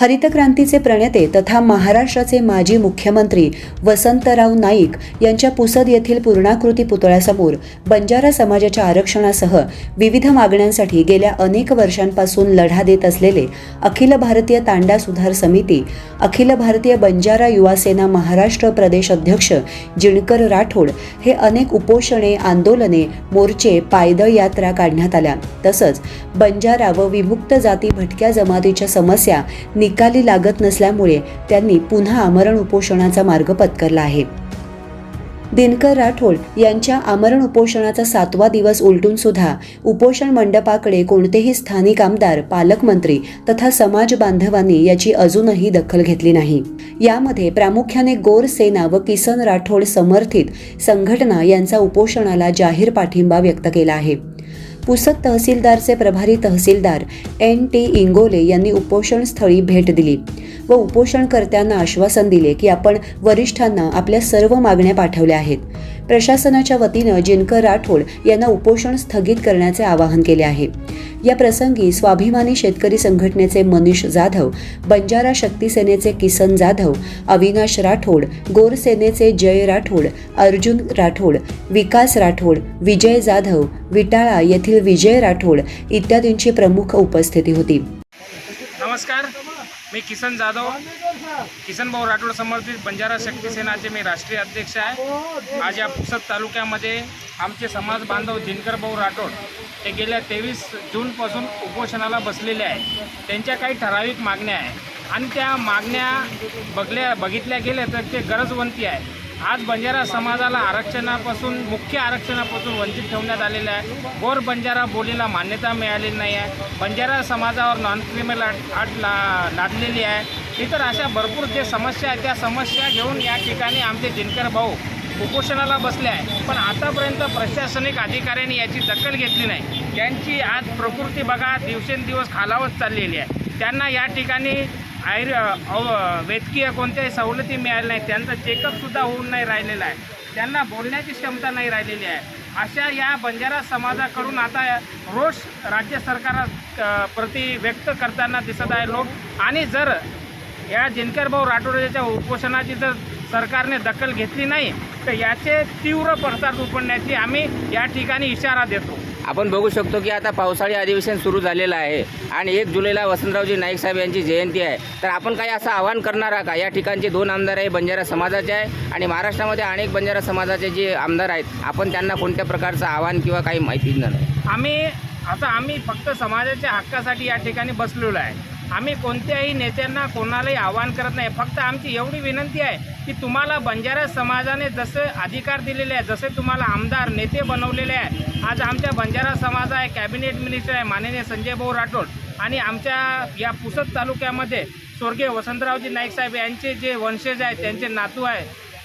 हरित क्रांतीचे प्रणेते तथा महाराष्ट्राचे माजी मुख्यमंत्री वसंतराव नाईक यांच्या पुसद येथील पूर्णाकृती पुतळ्यासमोर बंजारा समाजाच्या आरक्षणासह विविध मागण्यांसाठी गेल्या अनेक वर्षांपासून लढा देत असलेले अखिल भारतीय तांडा सुधार समिती, अखिल भारतीय बंजारा युवा सेना महाराष्ट्र प्रदेश अध्यक्ष जिणकर राठोड हे अनेक उपोषणे, आंदोलने, मोर्चे, पायदळ यात्रा काढण्यात आल्या। तसंच बंजारा व विमुक्त जाती भटक्या जमातीच्या समस्या निकाली लागत नसल्यामुळे त्यांनी पुन्हा आमरण उपोषणाचा मार्ग पत्करला आहे। दिनकर राठोड यांच्या आमरण उपोषणाचा 7वा दिवस उलटून सुद्धा उपोषण मंडपाकडे कोणतेही स्थानिक आमदार, पालकमंत्री तथा समाज बांधवांनी याची अजूनही दखल घेतली नाही। यामध्ये प्रामुख्याने गोर सेना व किसन राठोड समर्थित संघटना यांचा उपोषणाला जाहीर पाठिंबा व्यक्त केला आहे। पुसद तहसीलदारचे प्रभारी तहसीलदार NT इंगोले यांनी उपोषण स्थळी भेट दिली व उपोषणकर्त्यांना आश्वासन दिले की आपण वरिष्ठांना आपल्या सर्व मागण्या पाठवल्या आहेत। प्रशासनाच्या वतीनं जिणकर राठोड यांना उपोषण स्थगित करण्याचे आवाहन केले आहे। या प्रसंगी स्वाभिमानी शेतकरी संघटनेचे मनीष जाधव, बंजारा शक्ती सेनेचे किसन जाधव, अविनाश राठोड, गोर सेनेचे जय राठोड, अर्जुन राठोड, विकास राठोड, विजय जाधव, विटाळा येथील विजय राठोड इत्यादींची प्रमुख उपस्थिती होती। नमस्कार, मी किसन जाधव, किसन भाऊ राठोड समर्थित बंजारा शक्ती सेनाचे मी राष्ट्रीय अध्यक्ष आहे। आज या पुसद तालुक्यामध्ये आमचे समाज बांधव जिणकर भाऊ राठोड हे गेल्या 23 जूनपासून उपोषणाला बसलेले आहे। त्यांच्या काही ठराविक मागण्या आहे आणि त्या मागण्या बघितल्या गेल्या तर ते गरजवंती आहे। आज बंजारा समाजाला मुख्य आरक्षणापासून वंचित ठेवण्यात आलेलं आहे। गोर बंजारा बोलीला मान्यता मिळालेली नाही आहे। बंजारा समाजावर नॉन क्रिमिनल अट लादलेली आहे। इतर अशा भरपूर जे समस्या आहेत त्या समस्या घेऊन या ठिकाणी आमचे जिणकर भाऊ उपोषणाला बसले आहे। पण आतापर्यंत प्रशासनिक अधिकाऱ्यांनी याची दखल घेतली नाही। त्यांची आज प्रकृती बघा दिवसेंदिवस खालावत चाललेली आहे। त्यांना या ठिकाणी वैद्यकीय कोणत्याही सवलती मिळाल्या नाही। त्यांचं चेकअपसुद्धा होऊन नाही राहिलेलं आहे। त्यांना बोलण्याची क्षमता नाही राहिलेली आहे। अशा या बंजारा समाजाकडून आता रोष राज्य सरकारप्रती व्यक्त करताना दिसत आहे लोक। आणि जर या जिणकर भाऊ राठोडच्या उपोषणाची जर सरकारने दखल घेतली नाही तर याचे तीव्र पडसाद उपडण्याची आम्ही या ठिकाणी इशारा देतो। आपण बघू शकतो की आता पावसाळी अधिवेशन सुरू झालेलं आहे आणि 1 जुलैला वसंतरावजी नाईक साहेब यांची जयंती आहे। तर आपण काही असं आवाहन करणार आहात का? या ठिकाणचे 2 आमदार आहे बंजारा समाजाचे आहे आणि महाराष्ट्रामध्ये अनेक बंजारा समाजाचे जे आमदार आहेत, आपण त्यांना कोणत्या प्रकारचं आवाहन किंवा काही माहिती नाही? आम्ही फक्त समाजाच्या हक्कासाठी या ठिकाणी बसलेलो आहे। आम्ही कोणत्याही नेत्यांना कोणालाही आवाहन करत नाही। फक्त आमची एवढी विनंती आहे की तुम्हाला बंजारा समाजाने जसे अधिकार दिलेले आहे, जसे तुम्हाला आमदार नेते बनवलेले आहे, आज आमच्या बंजारा समाज आहे, कॅबिनेट मिनिस्टर आहे माननीय संजय भाऊ राठोड आणि आमच्या या पुसद तालुक्यामध्ये स्वर्गीय वसंतरावजी नाईक साहेब यांचे जे वंशज आहेत, त्यांचे नातू आहे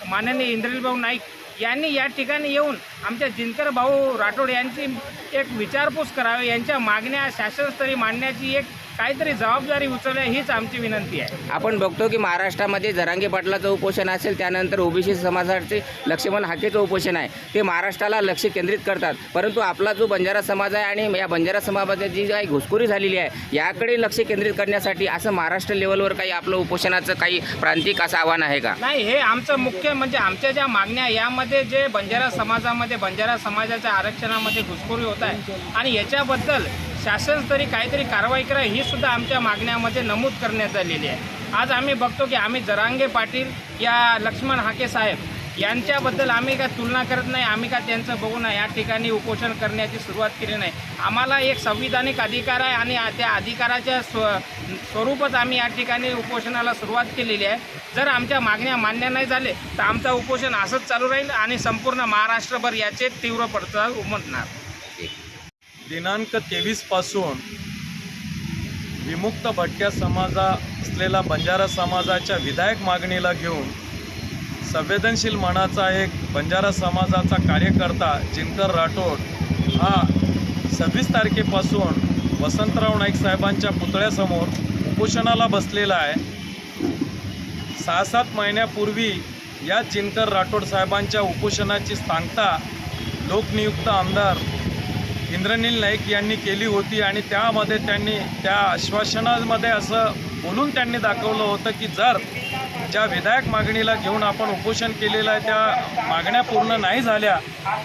माननीय इंद्रिलभाऊ नाईक यांनी या ठिकाणी येऊन आमच्या जिणकर भाऊ राठोड यांची एक विचारपूस करावी, यांच्या मागण्या शासनस्तरी मांडण्याची एक काहीतरी जबाबदारी उचलल्या हीच आमची विनंती आहे। आपण बघतो की महाराष्ट्रामध्ये जरांगे पाटलाचं उपोषण असेल, त्यानंतर ओबीसी समाजाचे लक्ष्मण हाकेचं उपोषण आहे, ते महाराष्ट्राला लक्ष केंद्रित करतात। परंतु आपला जो बंजारा समाज आहे आणि या बंजारा समाजाची जी काही घुसखोरी झालेली आहे याकडे लक्ष केंद्रित करण्यासाठी असं महाराष्ट्र लेवलवर काही आपलं उपोषणाचं काही प्रांतिक असं आव्हान आहे का? नाही, हे आमचं मुख्य म्हणजे आमच्या ज्या मागण्या यामध्ये जे बंजारा समाजामध्ये बंजारा समाजाच्या आरक्षणामध्ये घुसखोरी होत आहे आणि याच्याबद्दल शासनस्तरी काहीतरी कारवाई करा ही सुद्धा आमच्या मागण्यामध्ये नमूद करण्यात आलेली आहे। आज आम्ही बघतो की आम्ही जरांगे पाटील या लक्ष्मण हाके साहेब यांच्याबद्दल आम्ही काय तुलना करत नाही। आम्ही का त्यांचं बघून या ठिकाणी उपोषण करण्याची सुरुवात केली नाही। आम्हाला एक संविधानिक अधिकार आहे आणि त्या अधिकाराच्या स्वरूपात आम्ही या ठिकाणी उपोषणाला सुरुवात केलेली आहे। जर आमच्या मागण्या मान्य नाही झाले तर आमचं उपोषण असंच चालू राहील आणि संपूर्ण महाराष्ट्रभर याचे तीव्र पडसाद उमटणार। दिनांक 23 पासून विमुक्त भटक्या समाजा असलेला बंजारा समाजाच्या विधायक मागणीला घेऊन संवेदनशील मनाचा एक बंजारा समाजाचा कार्यकर्ता जिणकर राठोड हा 26 तारखेपासून वसंतराव नाईक साहेबांच्या पुतळ्यासमोर उपोषणाला बसलेला आहे। 6-7 महिन्यापूर्वी या जिणकर राठोड साहेबांच्या उपोषणाची सांगता लोकनियुक्त आमदार इंद्रनील नाईक यांनी केली होती आणि त्यामध्ये त्यांनी त्या आश्वासनामध्ये असं बोलून त्यांनी दाखवलं होतं की जर ज्या विधायक मागणीला घेऊन आपण उपोषण केलेलं आहे त्या मागण्या पूर्ण नाही झाल्या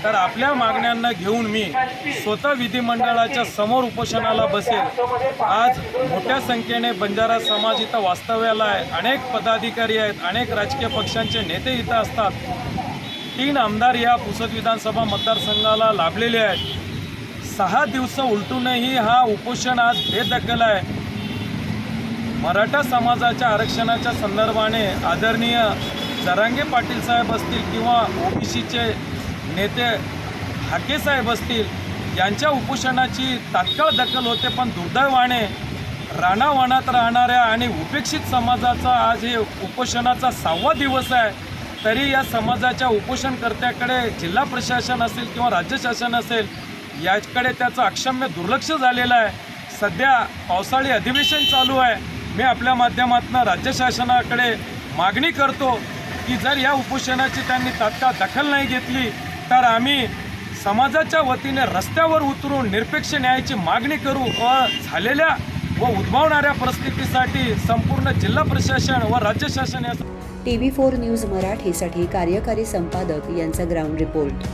तर आपल्या मागण्यांना घेऊन मी स्वतः विधिमंडळाच्या समोर उपोषणाला बसेल। आज मोठ्या संख्येने बंजारा समाज इथं वास्तव्याला आहे, अनेक पदाधिकारी आहेत, अनेक राजकीय पक्षांचे नेते इथं असतात। 3 आमदार या पुसद विधानसभा मतदारसंघाला लाभलेले आहेत। 6 दिवस उलटूनही हा उपोषण आज बेदखल आहे। मराठा समाजाच्या आरक्षणाच्या संदर्भाने आदरणीय जरांगे पाटील साहेब असतील किंवा ओबीसीचे नेते हाके साहेब असतील यांच्या उपोषणाची तात्काळ दखल होते, पण दुर्दैवाने रानावनात राहणाऱ्या आणि उपेक्षित समाजाचा आज हे उपोषणाचा 6वा दिवस आहे, तरी या समाजाच्या उपोषणकर्त्याकडे जिल्हा प्रशासन असेल किंवा राज्य शासन असेल याकडे त्याचं अक्षम्य दुर्लक्ष झालेलं आहे। सध्या पावसाळी अधिवेशन चालू आहे। मी आपल्या माध्यमातून राज्य शासनाकडे मागणी करतो की जर या उपोषणाची त्यांनी तात्काळ दखल नाही घेतली तर आम्ही समाजाच्या वतीने रस्त्यावर उतरून निरपेक्ष न्यायाची मागणी करू व झालेल्या व उद्भवणाऱ्या परिस्थितीसाठी संपूर्ण जिल्हा प्रशासन व राज्य शासन या TV4 न्यूज मराठीसाठी कार्यकारी संपादक यांचा ग्राउंड रिपोर्ट।